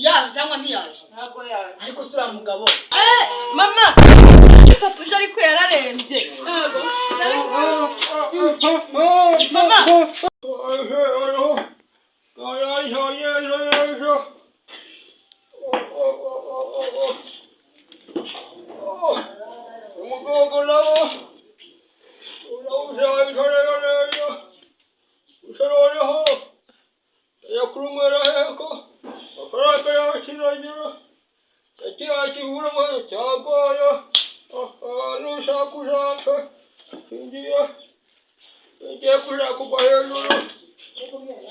yaje cyangwa ntiyaje ntabwo yaje ariko sura mugabo mama papa uje ariko yararembye mama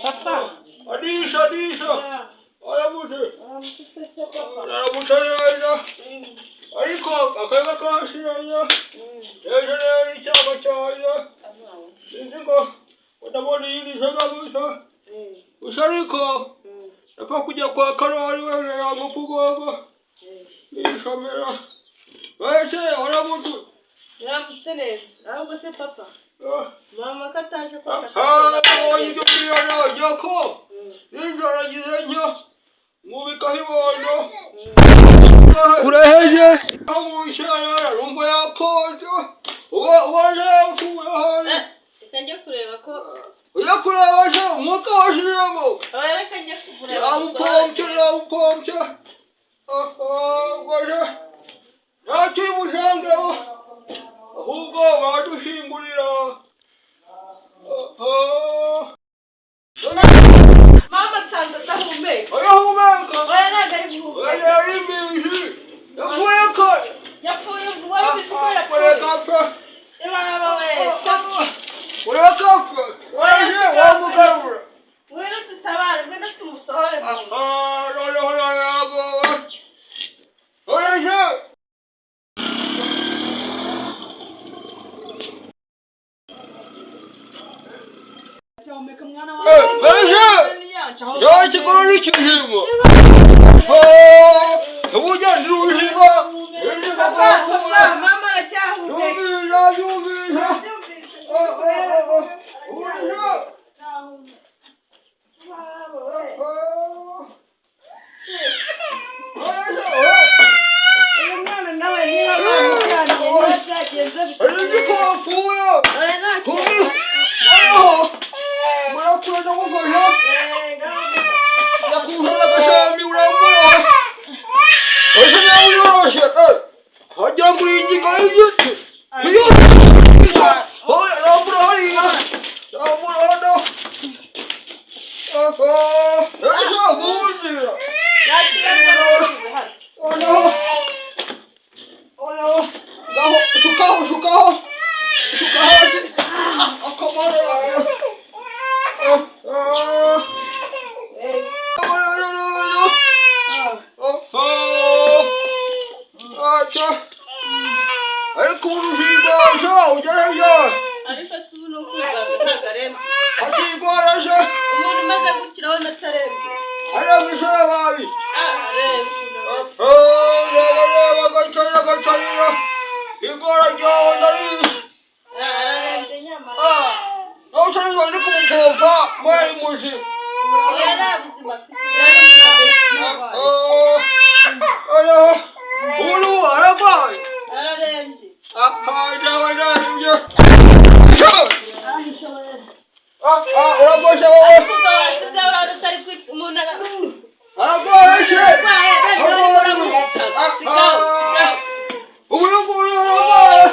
papa Adisha arabuze arabutareza ariko akaga kashiranya ejo rero icyaba cyaje sinzi ngo utabona iyi nijoro gusa gusa ariko napfa kujya kwa karori wene yamukugogo yishomera wese arabuze yaramutse neza ahubwo se papa mama kataje ko ibyo biriya jyako nijoro agize ntyo mubikaho ibondo kureheje amushyara rumva yakoje ubaje yapfuye hano reka njye kureba ko ujya kureba se umwuka washiramo reka njye kureba yamupompye ubwoje ntacyo umushangeho ahubwo badushingurira mama nsanze adahumeka arahumeka oya ntabwo ari guhumeka yari imbizi yapfuye kare yapfuye wari ubizi ko yapfuye urekapfe imana we urekapfe waje wamugarura ngwino dutabare ngwino tumusohore noneho yagowe oyaje cyomeka mwana ya kigoro n'ikijimo uburyo ndirujima mama aracyahumeka yumvira uyu mwana nawe niba bamujyaniye niba byagenze ariko ko wapfuye oya ntacyo murakura ndagufasha ndakuhera agashami urambura ese nawe uyoroshe hajya muri iyi ngingo y'igiti rambura hariya rambura hano ese mundira noneho ngaho shukaho hasi akamaro ariko urujigwaje ugereje ariko si ubu ni ukwigaza ntabwo arembye akigwaraje umuntu umaze gukiraho natarembye arabise babi arembye reba agacarira igora ryawe ndarizi ararembye nyamara nawe usanzwe ndi kumupompa mwari muzima oya nta buzima afite ubu arabaye ararembye uragoshe wowe wasize abantu utari kwita umuntu aragoshe uyu nguyu arabaye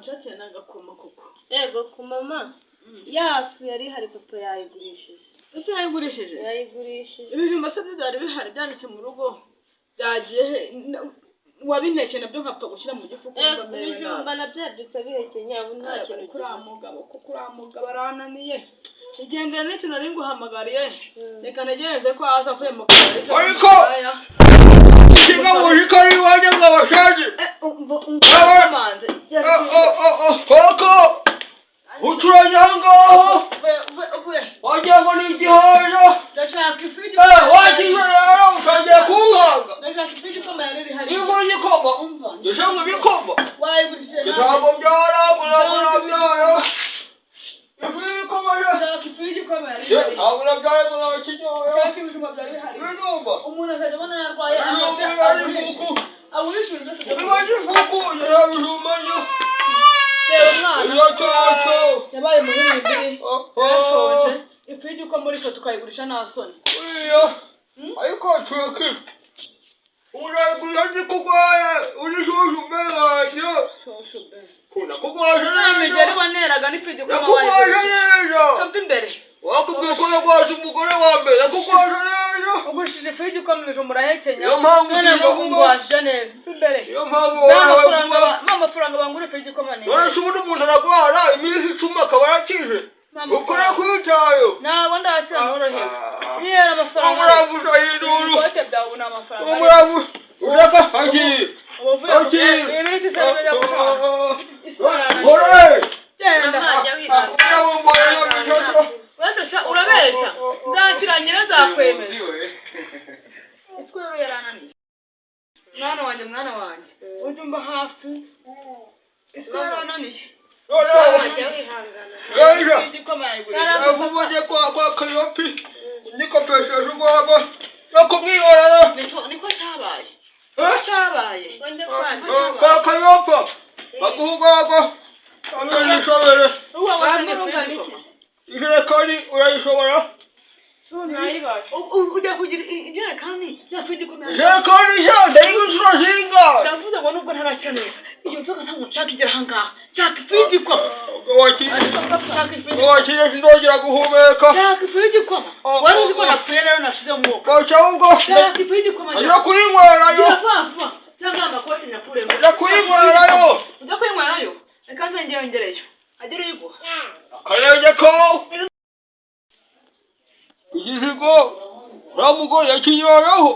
wanshakira n'agakoma koko. Yego ku mama. Yafu yari hari papa yayigurishije. Ese yayigurishije? Yayigurishije. Ibijumba se byari bihari byanditse mu rugo. Byagiye he? Wabintekeye nabyo nkapfa gushyira mu gifu kumva mbere. Ibijumba nabyo yabyutse bihekenye abo nta kintu kuri amugabo kuko uri amugabo arananiye. Igendera n'icyo nari nguhamagariye. Reka ntegereze ko aza avuye mu kabari. Ariko ikigabuje ko ari iwanjye mwabashaje. Koko uturanye aho ngaho wagira ngo ni igihozo. Ndashaka ifiriti. Wagiye rero utangiye kunkanga. Ndashaka ifiriti ko mayari rihari. Niba igikoma ndashaka ibikoma. Wayigurishije nawe. Ntabwo byaragura byayo. Ndashaka ifiriti ko mayari rihari. Ntabwo byaragura kinyoyo. Ndashaka ibijumba byari bihari. Ibijumba. Umuntu azajya abona yarwaye awurishyura byose. Ibijumba ifuku yarabijumba yo. Reba umwana. Iracaca. Yabaye muhimbi. Yashonje. Ifiriti ko muri twe tukayigurisha nta soni. Uriya. Ariko tureke. Urayigurisha ndikugwaye. Urishushu mbere. Shosho be. Kuna kugwaje neza. Imigeri waneraga n'ifiriti ko Kugwaje neza. Kapfa imbere. Wakubwiye ko yagwaje umugore wa mbere. Kugwaje neza. Ugurishije ifiriti ko mwijumba urahekenya. Niyo mpamvu none ngwashije neza. Imbere. Niyo mpamvu amafaranga bangura ifiriti ko manene. none se ubundi umuntu aragwara iminsi 10 akaba yarakije. Ukora kwitayo. Ntabwo ndakira norohewe. Niyo amafaranga. Umuravuza yiduru. Kote byawe n'amafaranga. Umuravu. Uraka hagiye. Hagiye. Ibiriti se bijya gushaka. Hore. Genda. Urabeshya. Nzashyira nyine nzakwemeza. Iswe rero yarananiye. Mwana wanjye. Ujye umba hafi. Iswe yarananiye. Yavuye kwa Kayopi. Nikopesheje ubwabo. Nakumwiyorera. Niko cyabaye. Cyabaye. Kwa Kayopa. Baguhugwago. Amishobere. Ijerekani urayishobora? Ujya kugira ijerekani yafite kumenya. Ijerekani cyane y'inshuro zinga. Ndavuze ngo nubwo ntarakira neza. Iyo nzoga zangu nshaka igera hangaha. Nshaka ifiriti kwa. Wakire sindogera guhumeka. Nshaka ifiriti kwa. Wari uzi ko napfuye rero nashize umwuka. Bacahubwo. Nshaka ifiriti kwa. Ajya kurinywerayo. Yafafa. Cyangwa amakoti nyakuremo. Ajya kurinywerayo. Ujya kwinywerayo. Reka nze ngereyo. Agere uyiguha. Akarenge ko. Igihigo. Ramugore yakinyoyeho.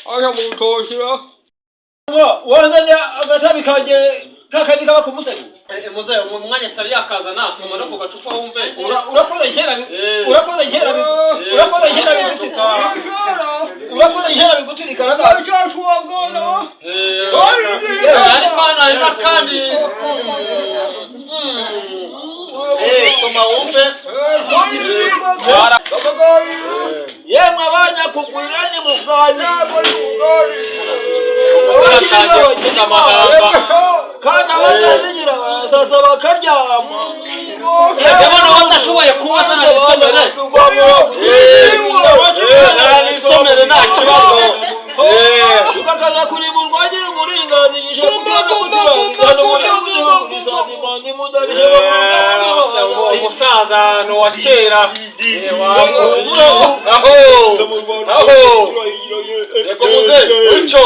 Aya mutoshira. Wazanye agatabi kanje kakandi kaba kumusari. Muze mu mwanya atari yakaza nasoma no kugacupa wumve. Urakoze kera biguturika naga. Cyashwagona. Ari pana kandi. Soma wumve. Yemwe abanya kugurira ni mugani. Kana batazigira sasa bakaryama. Yabona badashoboye kubaza n'isomere. N'isomere nta kibazo. Ukakaza kuri mu rwagira umuringanigisha umusaza no wa kera. Yego muze uco.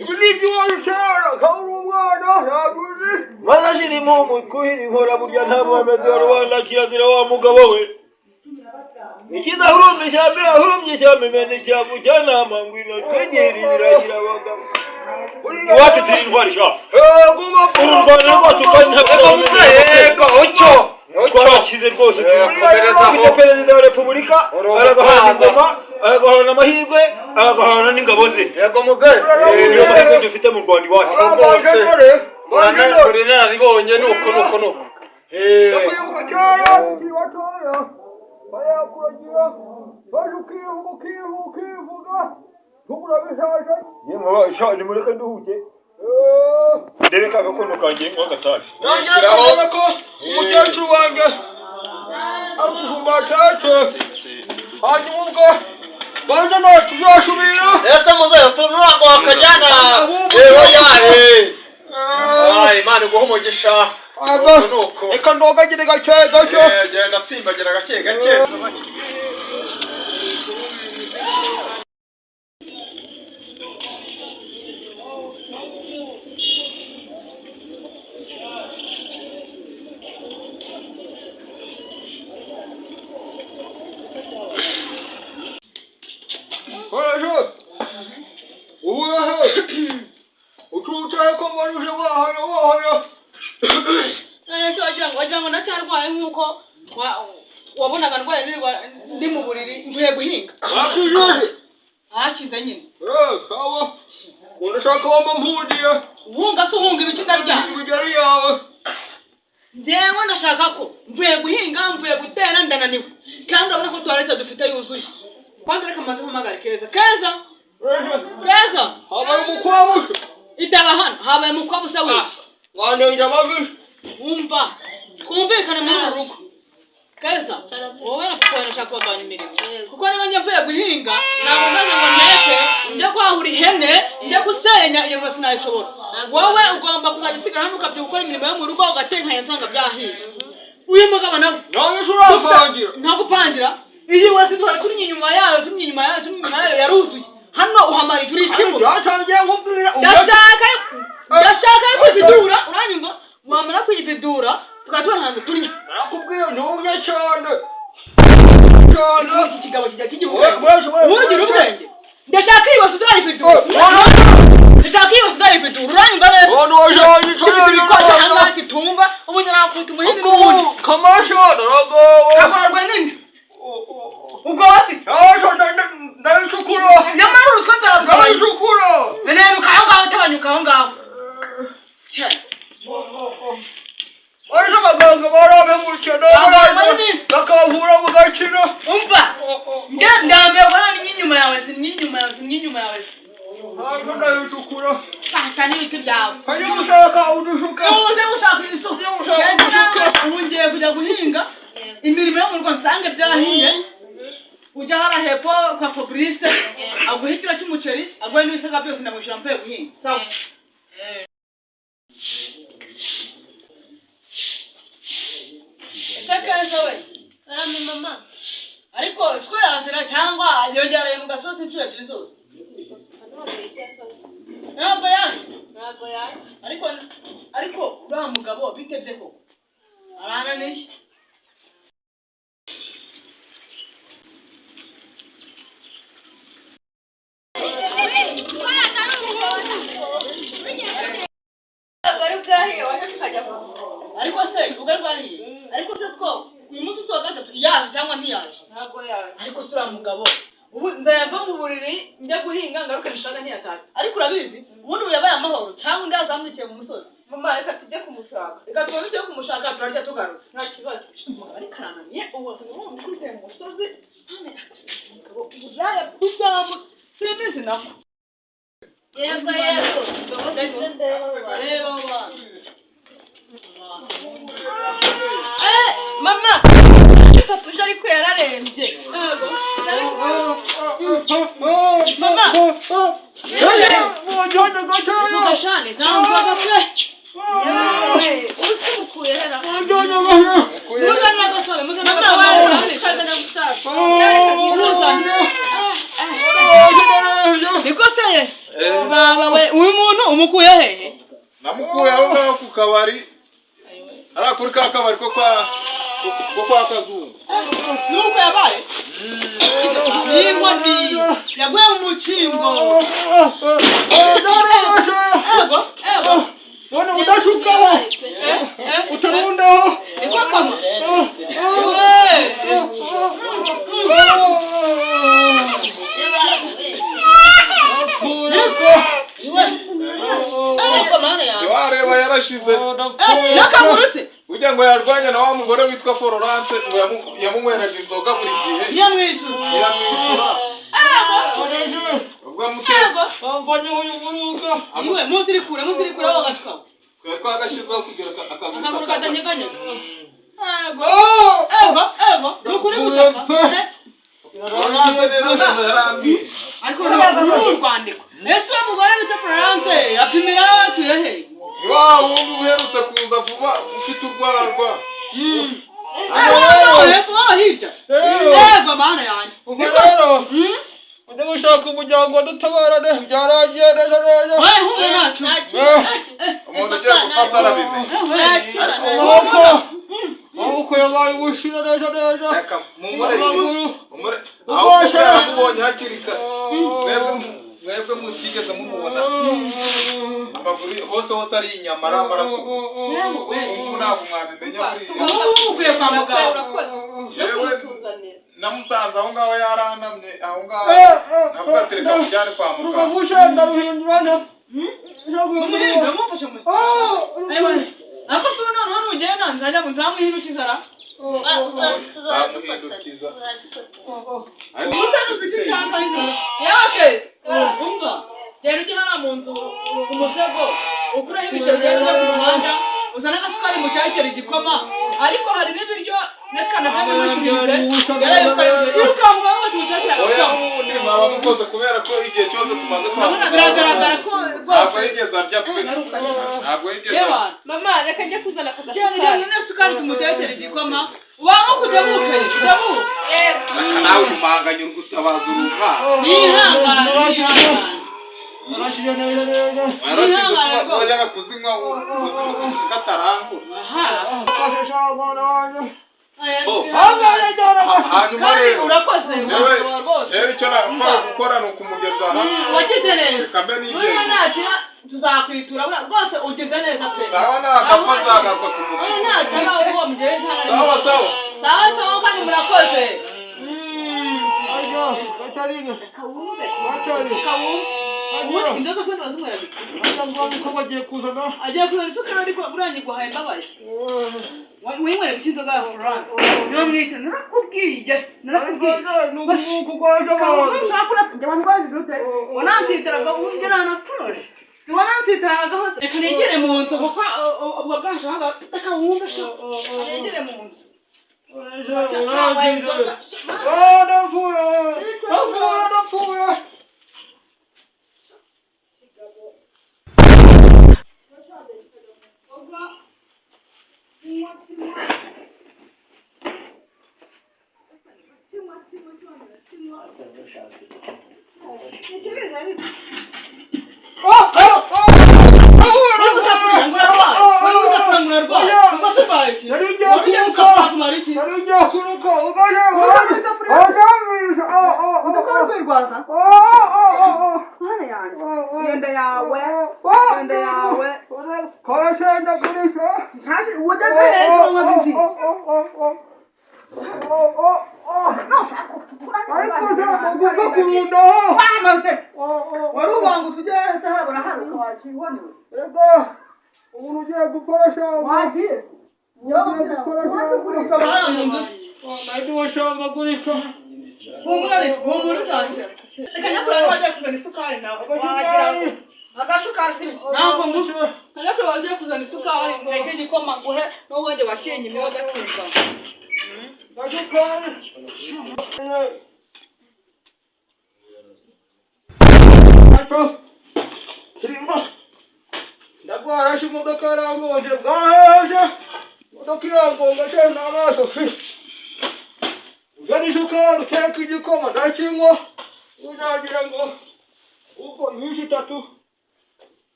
Ibinigi wabishara kauri umwana ntaguzi. Bazashirimo mukuhira inkora burya nta Muhammad wa Rwanda kirazira wa mugabo we. Ikidahurumye cyane ahurumye cyane mene cyamu cyanama ngwino twegera ibiragira abagabo. Iwacu turi intwari sha. Guma urwanda rwacu kandi ntabwo yego uco. Twarakize rwose turi perezida wa Repubulika aragahana ingoma aragahana amahirwe aragahana n'ingabo ze. Yego muze. Niyo mahirwe dufite mu Rwanda iwacu rwose. Urana ribonye nuko. Kwibuka cyara kiwatoya. Baya kuragira. baje ukivuga ntugurabishaje yemwe shani mureke nduhuke ndere ka gakono kanjye ngo gatashye ngira ko umukecuru wanjye arufumbatete hanyuma ubwo banza natwe uzashubira ese muzeyo tunurago wakajyana rero yare Imana iguha umugisha nuko reka ndogagire gake gake genda tsimbagira gake gake Hoje utucaye ko baruje wahana wagira ngo ndacyarwaye nk'uko wabonaga ndwaye ndi mu buriri mvuye guhinga hakize nyine sawa unashaka wamba mpudiye uhunga se uhunga ibiki ndarya imigeri yawe njyewe ndashaka ko mvuye guhinga mvuye gutera ndananiwe kandi urabona ko tuwarete dufite yuzuye kwanza reka maze mpamagare Keza habaye umukwabu itaba hano habaye umukwabu se wiki mwanenja babi wumva twumvikane muri uru rugo Keza wowe na papa nashaka kubagabanya imirimo kuko niba njya mvuye guhinga ntabwo maze ngo neke njya kwahura ihene njya gusenya iyo byose nayishobora wowe ugomba kuzajya usigara hano ukabyuka gukora imirimo yo mu rugo ugatenkanya nsanga byahiye uyu mugabo nawe ntagupangira iyi wese turi inyuma yayo yaruzuye hano uhamara turi ikimu ndashaka kwividura uranyumva wamara kwividura tukatubona ahantu turinya nakubwiye ntumye cyane iki kigabo kijya kigihuye ubugira ubwenge ndashaka iyi wese uzayividura uranyumva neza kitumva ubundi nakwita umuhini n'ubundi kamashana ragawe kamarwe nini ubwo wasite ndayicukura nyamara urutwe nzarabwaye ndayicukura beneruka aho ngaho utabanyuka aho ngaho Aje abaganga barabemurikira bakabavura mugakira umva ndambiwe bana n'inyuma yawe ntabwo ndayicukura fata n'ibiti byawe hanyuma ushaka udushuka uze ushaka isuku ubu ngiye kujya guhinga imirimo yo mu rugo nsange byahiye ujya hara hepfo kwa Fabrice aguha ikiro cy'umuceri aguhe n'ibisaka byose ndamwishyura mvuye guhinga sawa Keza we Arame mama. ariko siko yashira cyangwa yongereye mu gasozi inshuro ebyiri zose ntabwo yaje ariko uriya mugabo bitebye ko arananiye ariko se ubwo rwahiye ariko se siko uyu munsi si wa gatatu yaje cyangwa ntiyaje Ntabwo yaje. ariko se uriya mugabo ubu nzayava mu buriri njya guhinga ngaruke nisanga ntiyataje ariko urabizi ubundi ubu yabaye amahoro cyangwa undi yazamwikiye mu musozi Mama reka tujye kumushaka. reka tubone icyo kumushaka turarya tugarutse Nta kibazo. ariko arananiye ubu wasanga umuntu ukurikiye mu musozi none umugabo uburaya bw'uzamu simbizi nako Yego. reba abana Mama. Papa uje ariko yararembye. Mama. tugashane zamvaga pe Usimukuye hera. muzana agasabe niko se baba we uyu muntu umukuye hehe namukuye aho ngaho ku kabari ari kuri ka kabari ko kwa Kazungu nuko yabaye yingwa ndi yaguye mu mukingo ego none udashukaho utarundaho niko kama wareba yarashize nakamuruse Ujya ngo yarwanya na wa mugore witwa Florence ngo yamunyweraga inzoga buri gihe. Yamwishyura. Ubwo mutego. Ambonye uyu muruga. Iwe muzirikura wagacwa. Twe twagashizeho kugira akazi. Akaguru katanyeganya. Ego. Nukuri gutaka. Florence neza yarambi. Ariko n'u Rwandiko. Ese uwo mugore witwa Florence yapimira tuye he? Wa wundi uherutse kuza vuba ufite urwarwa. Hirya. Ego mana yanjye. Rero. Ujya gushaka umuryango dutabarane byarangiye neza. Wae humbe nacu. Umuntu ugiye gufata arabimenye. Amaboko yabaye gushira neza. Reka mumure. Aho mubonye hakiri kare. Mwebwe mutigeze mumubona. Amaguru hose ari inyama ari amaraso. Ubu ntabwo mwabimenya buriya. Ukwiye kwa muganga. Jewe namusanze aho ngaho yaranamye aho ngaho. Navuga ati reka mujyane kwa muganga. Ukavusha ndaruhindurana. Umuhinga mufashe mu. Ako sona none ugenda nzajya muzamuhindukiza ra. Zamuhindukiza. Musa nufite cyangwa izina. Yawe kese. Umva. Gera ujye hano mu nzu ku musego. Ukuraho ibiceri byawe byo ku muhanda. Uzana agasukari mu cyakera igikoma. Ariko hari n'ibiryo nekana by'amashyuhirize. Gera yukare. Iruka mu ngo tutakira Oya ubundi mwaba mukoze kubera ko igihe cyose tumaze kwa. Nabona biragaragara ko Ntabwo yigeze arya pe. Ntabwo yigeze. Mama reka njye kuzana ku Gera gasukari. ujye n'isukari tumutekera igikoma. Wanga kujya mukaye. Aka nawe umanganye uri gutabaza urumva. Nihangana. Arashije neza. Arashize wajyaga kuzinywa katarangura. Hanyuma rero urakoze. Jewe icyo nakora gukora ni ukumugeza aha. Wagize neza. Kambe nigeze. Niba nakira tuzakwitura rwose ugize neza pe. Sawa nagapfa nzagaruka kumugira. Oya nakira uwo mugejeje hano. Sawa kandi murakoze. Kawumbe. Ubundi inzoga se bazumara biki? Bagiye kuzana. Agiye kuzana isukari ariko burangi guhaye mbabaye. Winywera biki inzoga ya Florence? Niyo mwita narakubwiye. Nuko kwaje abantu. Ushaka kurafite abantu bajije ute? Wanansitiraga uje nanakuroshe. Si wanansitiraga hose. Reka negere mu nzu kuko ubwo bwaje hanga akawumbe sho. Negere mu nzu.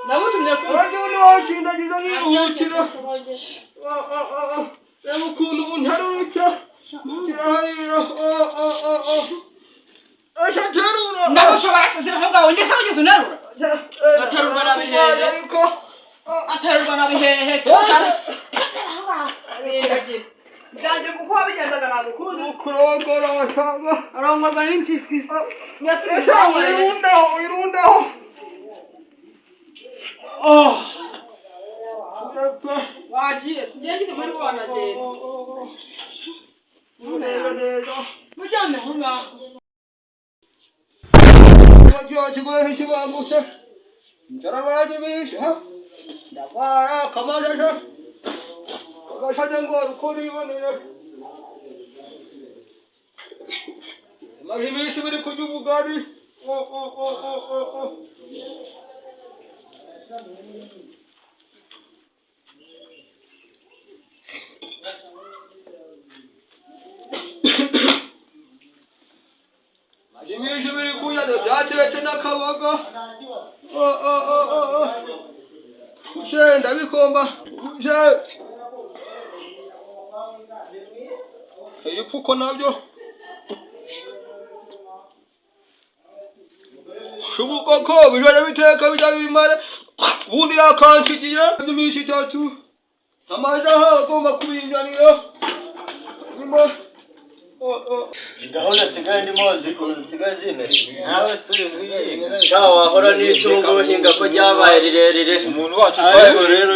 namutumye ku urajya washindagiza n'iruhukira reba ukuntu umuntu arurutse kiraharira terura ndagushobora sezera ntabwo wongeze wongeze unarura aterurwa na bihehe ariko aterurwa na bihehe arindagira byanjye kuko wabigendaga ntabwo ukuzi kurongora wasanga arongorwa n'impyisi wirundaho wagiye tugende muri wanagenda neza mujyane aho ngaho kiriya kigoye ntikibambutse ndarabajibisha ndagwara kamajasha kagashanya ngo uko niboneye maze iminsi biri kurya ubugari maze iminsi biri kurya byatetse n'akaboga ndabikomba ibipfuko nabyo shubuka ko bijya biteka bijya bimara ubundi yakansigiye iminsi itatu amajaho agomba kubinjanira gahunda sigaye ndimo zisigaye zimera nawe suri muhinga sha wahora n'icyo ubwo uhinga ko ryabaye rirerire umuntu wacu ariko rero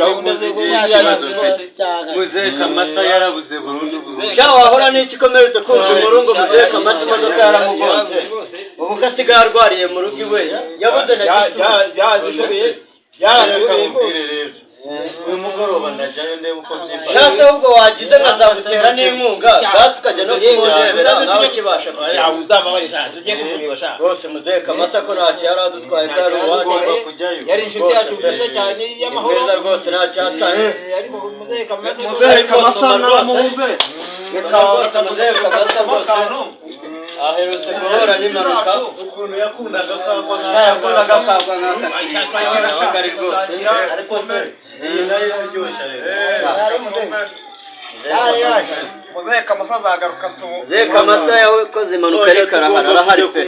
muzeka amasa yarabuze burundu sha wahora n'iki komeretse kumva umurungu muzeka amasa imodoka yaramugonze ubu kasigaye arwariye mu rugo iwe yabuze na gisura byadushoboye rero uyu mugoroba ndajyayo ndebe uko byifashe cyase ubwo wagize nkazagutera n'inkunga basi ukajya no kumurebera nawe kibasha uzamabariza tugiye kumureba sha rwose muzeka amasa ko ntacyo yari adutwaye ko yari uwacu kujyayo yari inshuti yacu nziza cyane y'amahoro nziza rwose ntacyo yataye ariko muzeka amasa namuze reka rwose muzeka amasa rwose aherutse guhura n'impanuka ukuntu yakundaga kagwa nk'aka ari rwose ariko se iyi nayo iraryoshye rero muzeka amasa azagaruka muzeka amasa yakoze impanuka ariko arahari pe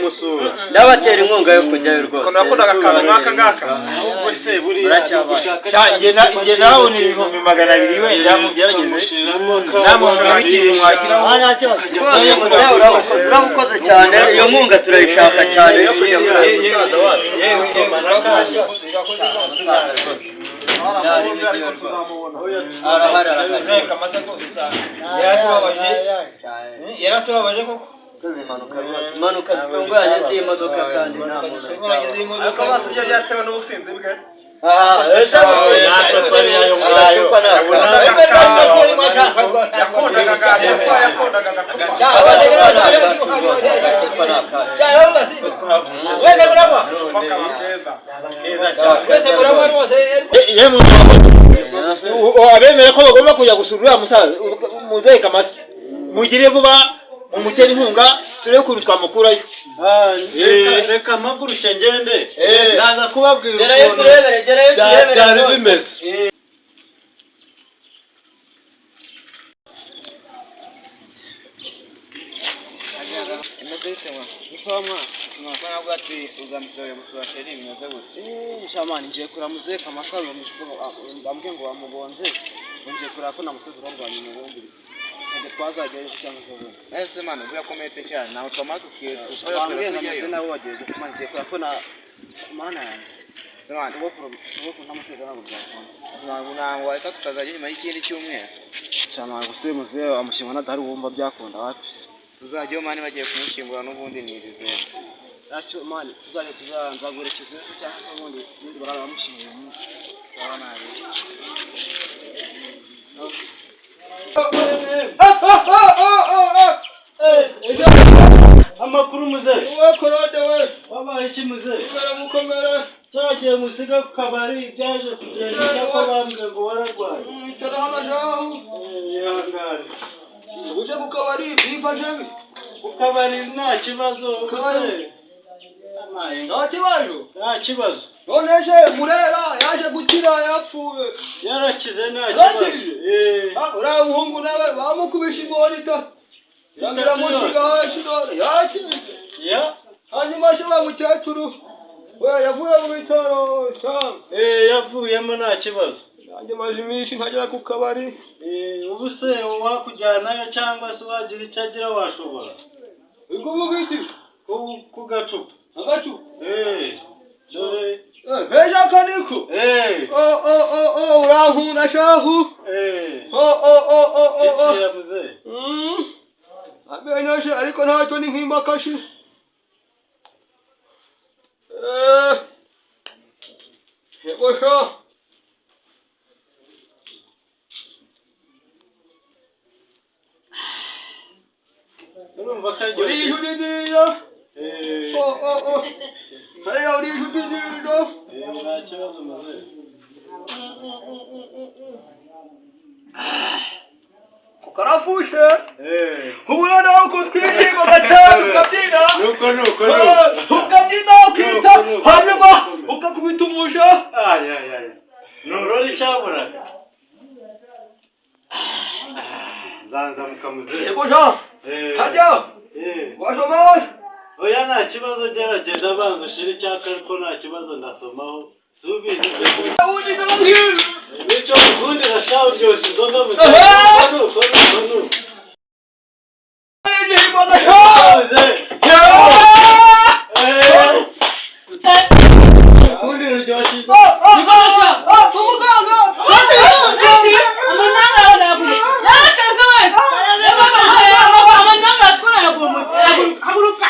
ndabatera inkunga yo kujyayo rwose nakundaga akantu nk'aka ngaka ubwo se buriya njye nawe ni ibihumbi 200 wenda mugerageze namushora bikiri mwashyiraho urabukoze cyane iyo nkunga turayishaka cyane yo kujya muri musaza wacu yaratubabaje koko impanuka zitunguranye z'imodoka kandi nta muntu ariko basubye byatewe n'ubusinzi bwe abemera ko bagomba kujya gusura uriya musaza muzeka amasa mugire vuba umutera inkunga turebe ukuntu twamukurayo reka mpaguruke ngende naza kubabwira ukuntu byari bimeze shamani ngiye kuramuzeka amasaro mbambwe ngo bamugonze ngiye kurako ko namusozi urwanya mu bundi ntabwo twazajyayo cyangwa se ubu ese mwana uyakometse cyane nawe twamatukiye twabwiye ngo nawe wagiye gutuma ngiye kurako na mana yanjye semana sogokuru ntamusozi ntabwo byakunda ntabwo reka tukazajya nyuma y'ikindi cyumweru shamani gusa muzehe amushyingwa nadahari wumva byakunda wapi tuzajyayo mani bagiye kumushyingura n'ubundi nizizeye Acho mani tuzanza guherekeza ejo cyangwa se ubundi n'undi barara bamushingiye umunsi sawa nabi amakuru muzehe wakorode we wabaye iki muzehe baramukomera cyagiye musiga ku kabari byaje kugenda cyangwa bambwe ngo wararwaye icara hano jaho yihangane uje ku kabari bifashe ku kabari nta kibazo gusa nta kibazo nta kibazo none se murera yaje gukira yapfuye yarakize nta kibazo uriya muhungu nawe bamukubisha ingoni biramushiga hasi none yakize hanyuma se wa mukecuru we yavuye mu bitaro cyangwa yavuyemo nta kibazo nanjye maze iminsi nkagera ku kabari ubu se wakujyanayo cyangwa se wagira icyo agira washobora uri kuvuga iki ku gacupa agacupa dore mpeje akaniko urankunda shahu ikira muze amenyo se ariko ntacyo ni nk'imbakashi yego sha urumva ko aryoshye uri nziza hariya uri inshuti nziza nta kibazo muze karafushe ubona nawe uko twiririmba gatanu ukabyina ukabyina ukita hanyuma ukakubita umusha nurora icyaburaga zanzamuka muze yego sha hajya washomawe oya nta kibazo gerageza abanza ushire icyaka ariko nta kibazo ndasomaho subize nicyo ubundi nashaho uryoshye inzoga mu ubundi ruryoshye haguruka